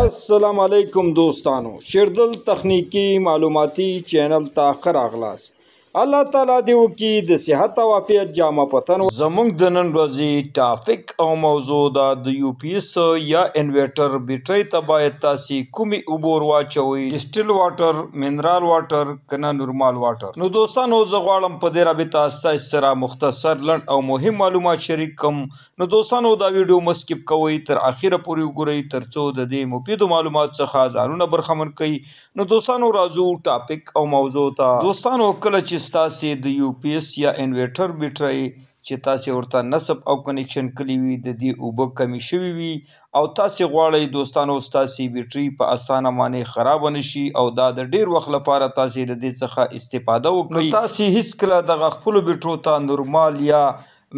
السلام علیکم دوستانو شیردل تخنیکی معلوماتی چینل ته ښه راغلاست. الله تعالی دې وکړي د صحت او عافیت جامه پتن. زموږ د نن ورځې ټاپک او موضوع ده د یو پی ایس یا انورټر بیټرۍ ته باید تاسې کومې اوبه ور واچوئ، ډسټل واټر، منرال واټر که نه نورمال واټر. نو دوستانو زه غواړم په دې رابطه ستاسو سره مختصر لنډ او مهم معلومات شریک کړم. نو دوستانو دا ویډیو مه سکپ کوئ، تر اخره پورې وګورئ ترڅو د دې مفیدو معلومات څخه ځانونه برخمن کړئ. نو دوستانو راځو ټاپک او موضوع ته. دوستانو کله چې ستاسې د یو پی ایس یا انورټر بیټرۍ چې تاسې ورته نصب او کنیکشن کړي وي د دې اوبه کمې شوي وي او تاسې غواړئ دوستانو ستاسې بیټرۍ په اسانه باندې خرابه نشي او دا د ډیر وخت لپاره تاسې د دې څخه استفاده وکړئ، نو تاسې هیڅکله دغه خپلو بیټرو ته نورمال یا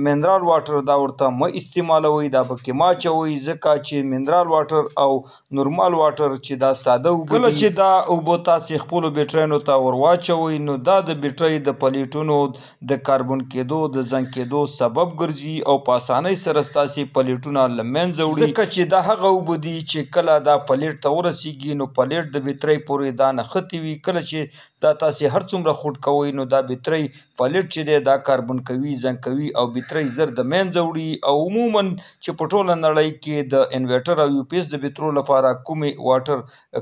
منرال واټر دا ورته مه استعمالوئ، دا پکې مه اچوئ، ځکه چې منرال واټر او نورمال واټر چې دا ساده اوبه دي، کله چې دا اوبه تاسې خپلو بیټریانو ته ور واچوئ نو دا د بیټرۍ د پلیټونو د کاربن کېدو د زنګ کېدو سبب ګرځي او په اسانۍ سره ستاسې پلیټونه له منځه وړي، ځکه چې دا هغه اوبه دي چې کله دا پلیټ ته ورسیږي نو پلیټ د بیټرۍ پورې دا نښتې وي، کله چې دا تاسې هر څومره خوټ کوئ نو دا بیټرۍ پلیټ چې دی دا کاربن کوي، زنګ کوي او بیټرۍ زر د منځه وړي. او عموما چې په ټوله نړۍ کې د انورټر او یو پی ایس د بیټرو لپاره کومې واټر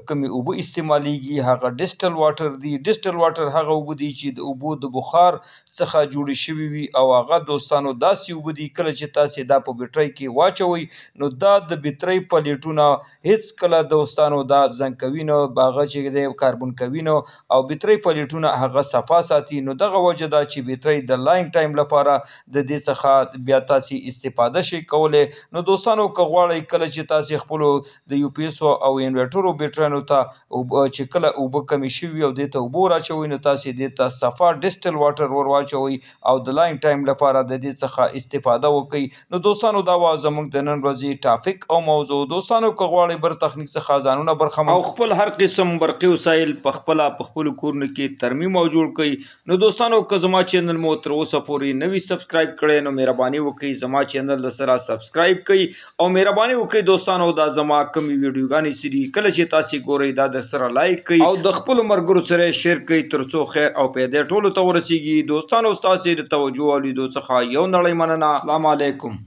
کومې اوبه استعمالیږي هغه ډسټل واټر دي. ډسټل واټر هغه اوبه دي چې د اوبو د بخار څخه جوړې شوي وي او هغه دوستانو داسې اوبه دي کله چې تاسې دا په بیټرۍ کې واچوئ نو دا د بیټرۍ پلیټونه هیڅکله دوستانو دا زنګ کوي نه، هغه چې دی کاربن کوي نه او بیټرۍ پلیټونه هغه صفا ساتي. نو دغه وجه ده چې بیټرۍ د لانګ ټایم لپاره د دې څخه بیا تاسې استفاده شئ کولی. نو دوستانو که غواړئ کله چې تاسې خپلو د یو پی ایس او انورټرو بیټریانو ته چې کله اوبه کمې شوي او دې ته اوبه ور اچوئ نو تاسې دې ته صفا ډسټل واټر ور واچوئ او د لانګ ټایم لپاره د دې څخه استفاده وکړئ. نو دوستانو دا وه زموږ د نن ورځې ټاپک او موضوع. دوستانو که غواړئ بر تخنیک څخه ځانونه برخمن او خپل هر قسم برقي وسایل په خپله په خپلو کورونو کې ترمیم او جوړ کړئ. نو دوستانو که زما چینل مو تر اوسه پورې نوي سبسکرایب کړی نو مهرباني وکړئ زما چینل سره سبسکرایب کړئ او مهرباني وکړئ دوستانو دا زما کومې ویډیوګانې چې دي کله چې تاسې ګورئ دا در سره لایک کړئ او د خپلو ملګرو سره شیر کړئ ترڅو خیر او پیدا ټولو ته ورسیږي. دوستانو ستاسې د توجه او لیدو څخه یو نړۍ مننه. السلام علیکم.